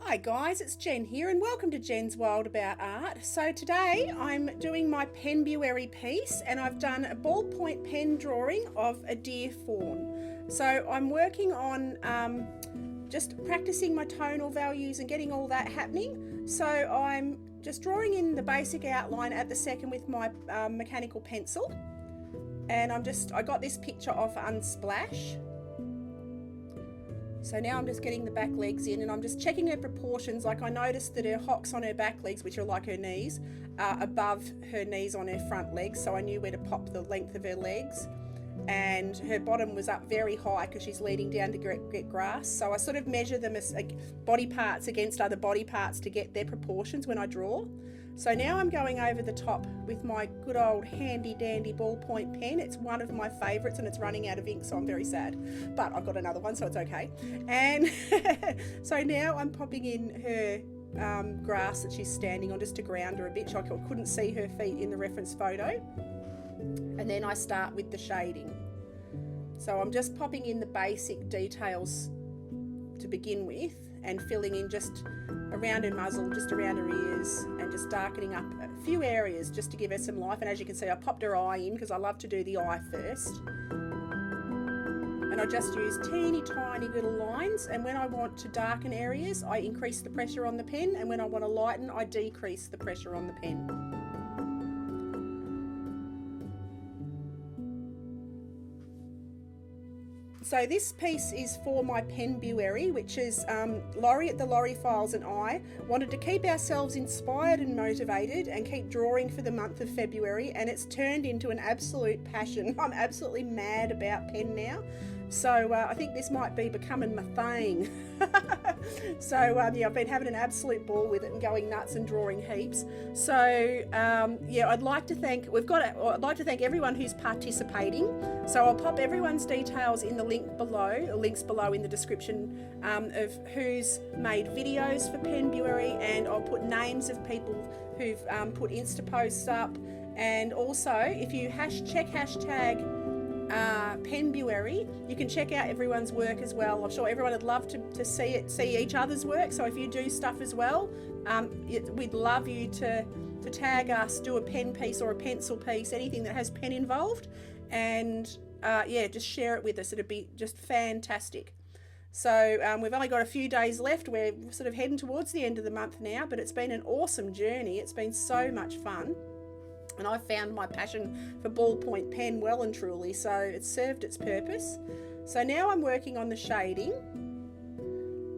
Hi guys, it's Jen here and welcome to Jen's World About Art. So today I'm doing my penbuary piece and I've done a ballpoint pen drawing of a deer fawn. So I'm working on just practicing my tonal values and getting all that happening. So I'm just drawing in the basic outline at the second with my mechanical pencil, and I got this picture off Unsplash. So now I'm just getting the back legs in and I'm just checking her proportions. Like I noticed that her hocks on her back legs, which are like her knees, are above her knees on her front legs. So I knew where to pop the length of her legs. And her bottom was up very high because she's leading down to get grass. So I sort of measure them as body parts against other body parts to get their proportions when I draw. So now I'm going over the top with my good old handy dandy ballpoint pen. It's one of my favourites and it's running out of ink, so I'm very sad. But I've got another one, so it's okay. And so now I'm popping in her grass that she's standing on just to ground her a bit. So I couldn't see her feet in the reference photo. And then I start with the shading. So I'm just popping in the basic details to begin with and filling in just around her muzzle, just around her ears, and just darkening up a few areas just to give her some life. And as you can see, I popped her eye in because I love to do the eye first. And I just use teeny tiny little lines, and when I want to darken areas, I increase the pressure on the pen, and when I want to lighten, I decrease the pressure on the pen. So this piece is for my penbuary, which is Laurie at the Laurie Files and I wanted to keep ourselves inspired and motivated and keep drawing for the month of February, and it's turned into an absolute passion. I'm absolutely mad about pen now. So I think this might be becoming my thing. So yeah, I've been having an absolute ball with it and going nuts and drawing heaps. So yeah, I'd like to thank everyone who's participating. So I'll pop everyone's details in the links below in the description of who's made videos for penbuary, and I'll put names of people who've put Insta posts up, and also if you check hashtag penbuary, you can check out everyone's work as well. I'm sure everyone would love to see each other's work. So if you do stuff as well, we'd love you to tag us, do a pen piece or a pencil piece, anything that has pen involved, and yeah, just share it with us. It'd be just fantastic. So we've only got a few days left. We're sort of heading towards the end of the month now, but it's been an awesome journey. It's been so much fun. And I found my passion for ballpoint pen well and truly, so it's served its purpose. So now I'm working on the shading,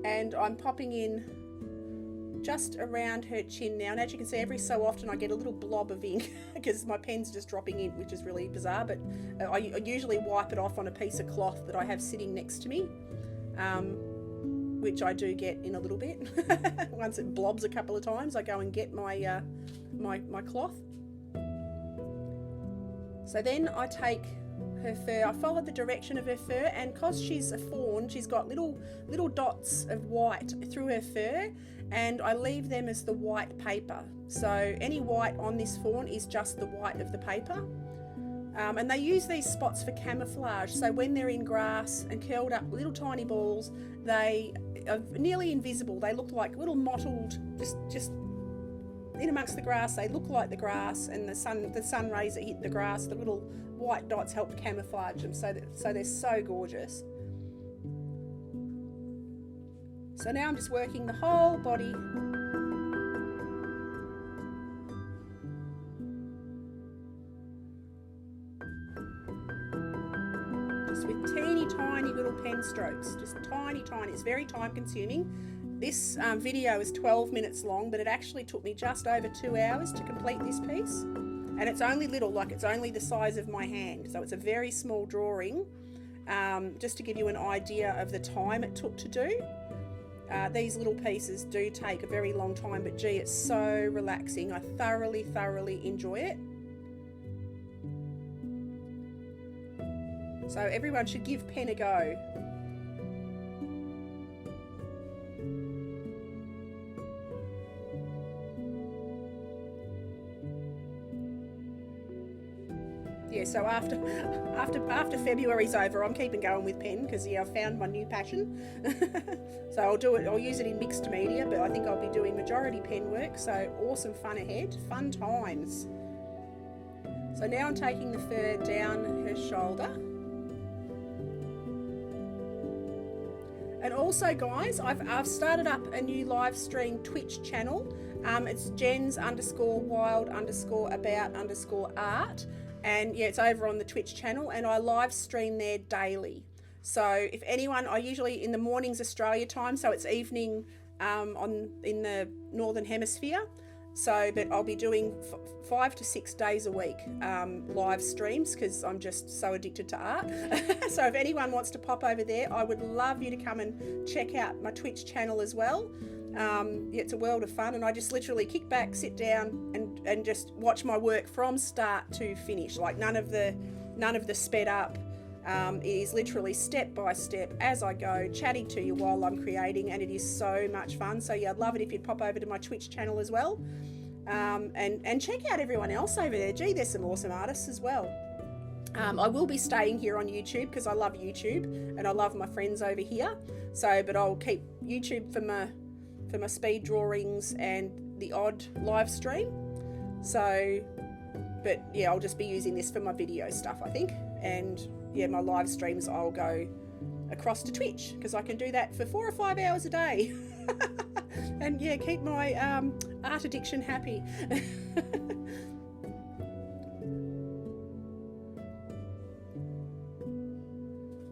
and I'm popping in just around her chin now. And as you can see, every so often I get a little blob of ink because my pen's just dropping in, which is really bizarre, but I usually wipe it off on a piece of cloth that I have sitting next to me, which I do get in a little bit. Once it blobs a couple of times, I go and get my my cloth. So then I take her fur, I followed the direction of her fur, and because she's a fawn, she's got little dots of white through her fur, and I leave them as the white paper. So any white on this fawn is just the white of the paper. And they use these spots for camouflage, so when they're in grass and curled up little tiny balls, they are nearly invisible. They look like little mottled, just in amongst the grass. They look like the grass, and the sun rays that hit the grass, the little white dots help camouflage them, so they're so gorgeous. So now I'm just working the whole body. Just with teeny tiny little pen strokes, just tiny. It's very time consuming. This video is 12 minutes long, but it actually took me just over 2 hours to complete this piece. And it's only little, like it's only the size of my hand. So it's a very small drawing, just to give you an idea of the time it took to do. These little pieces do take a very long time, but gee, it's so relaxing. I thoroughly enjoy it. So everyone should give pen a go. Yeah, so after February's over, I'm keeping going with pen because I've found my new passion. So I'll use it in mixed media, but I think I'll be doing majority pen work. So awesome fun ahead, fun times. So now I'm taking the fur down her shoulder. And also, guys, I've started up a new live stream Twitch channel. It's Jens_wild_about_art. And yeah, it's over on the Twitch channel, and I live stream there daily. So if anyone, I usually in the mornings Australia time, so it's evening in the Northern Hemisphere. So, but I'll be doing 5 to 6 days a week live streams because I'm just so addicted to art. So if anyone wants to pop over there, I would love you to come and check out my Twitch channel as well. Yeah, it's a world of fun, and I just literally kick back, sit down, and just watch my work from start to finish. Like none of the sped up. It is literally step by step as I go, chatting to you while I'm creating, and it is so much fun. So yeah, I'd love it if you'd pop over to my Twitch channel as well, and check out everyone else over there. Gee, there's some awesome artists as well. I will be staying here on YouTube because I love YouTube and I love my friends over here. So, but I'll keep YouTube for my speed drawings and the odd live stream. So, but yeah, I'll just be using this for my video stuff, I think. And yeah, my live streams I'll go across to Twitch because I can do that for 4 or 5 hours a day. And yeah, keep my art addiction happy.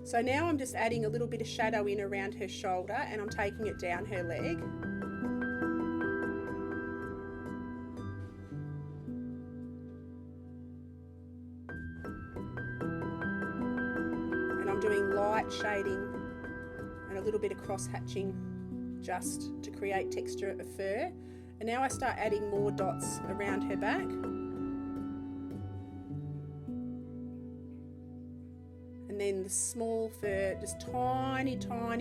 So now I'm just adding a little bit of shadow in around her shoulder, and I'm taking it down her leg. And I'm doing light shading and a little bit of cross hatching just to create texture of fur. And now I start adding more dots around her back. And then the small fur, just tiny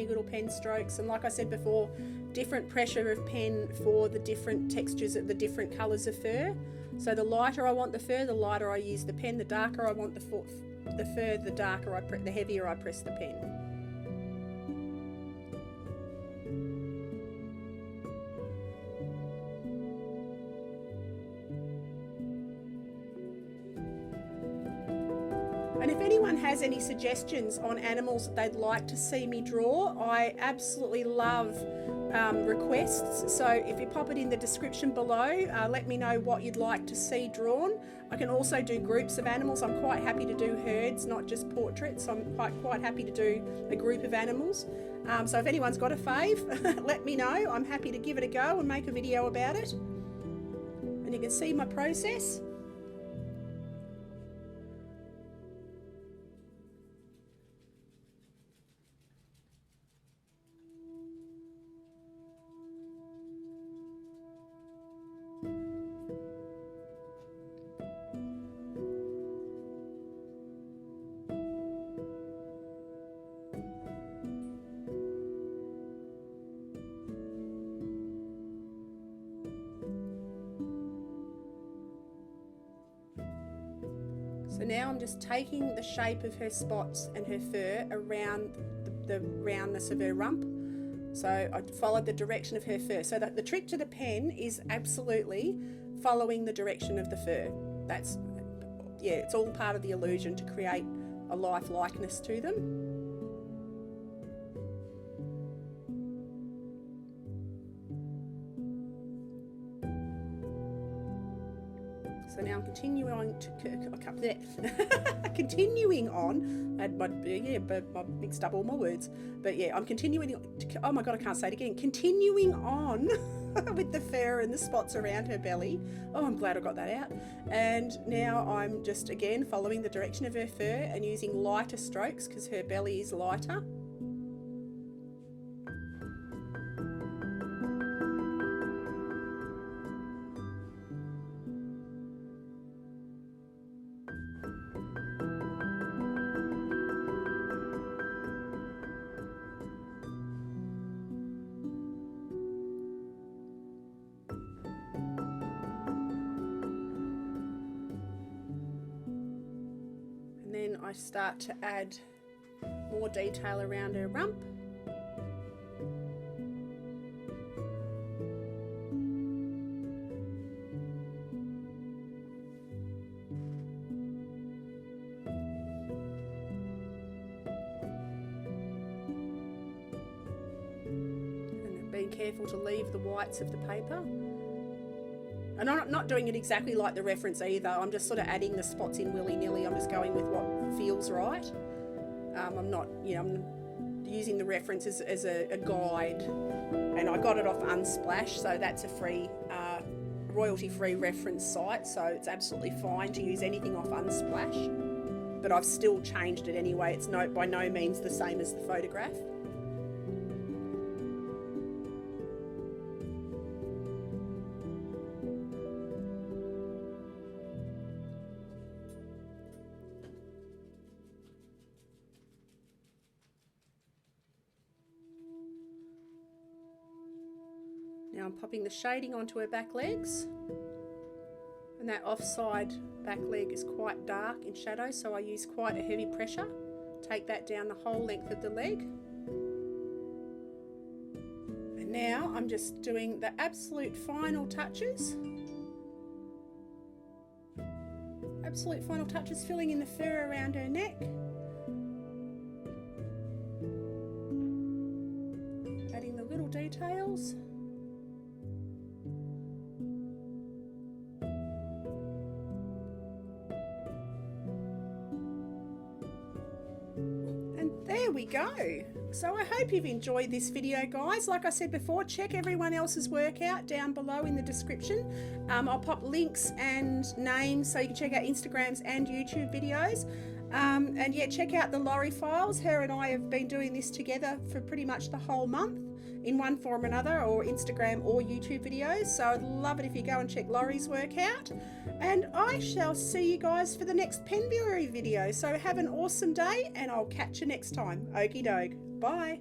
little pen strokes. And like I said before, different pressure of pen for the different textures of the different colours of fur. So the lighter I want the fur, the lighter I use the pen. The darker I want the fur, the heavier I press the pen. And if anyone has any suggestions on animals that they'd like to see me draw, I absolutely love requests. So if you pop it in the description below, let me know what you'd like to see drawn. I can also do groups of animals. I'm quite happy to do herds, not just portraits. I'm quite happy to do a group of animals. So if anyone's got a fave, let me know. I'm happy to give it a go and make a video about it. And you can see my process. So now I'm just taking the shape of her spots and her fur around the roundness of her rump. So I followed the direction of her fur. So the trick to the pen is absolutely following the direction of the fur. That's, yeah, it's all part of the illusion to create a likeness to them. So now I'm continuing on continuing on. I mixed up all my words. But yeah, I'm continuing. Oh my God, I can't say it again. Continuing on with the fur and the spots around her belly. Oh, I'm glad I got that out. And now I'm just again following the direction of her fur and using lighter strokes because her belly is lighter. I start to add more detail around her rump. And being careful to leave the whites of the paper. And I'm not doing it exactly like the reference either. I'm just sort of adding the spots in willy-nilly. I'm just going with what feels right. I'm not, I'm using the reference as a guide. And I got it off Unsplash, so that's a free, royalty-free reference site. So it's absolutely fine to use anything off Unsplash. But I've still changed it anyway. It's by no means the same as the photograph. Now I'm popping the shading onto her back legs, and that offside back leg is quite dark in shadow, so I use quite a heavy pressure. Take that down the whole length of the leg. And now I'm just doing the absolute final touches. Absolute final touches, filling in the fur around her neck. Adding the little details. There we go. So I hope you've enjoyed this video, guys. Like I said before, check everyone else's work out down below in the description. I'll pop links and names so you can check out Instagrams and YouTube videos. And yeah, check out the Laurie files. Her and I have been doing this together for pretty much the whole month in one form or another, or Instagram or YouTube videos. So I'd love it if you go and check Laurie's work out. And I shall see you guys for the next penbuary video. So have an awesome day, and I'll catch you next time. Okie doke. Bye.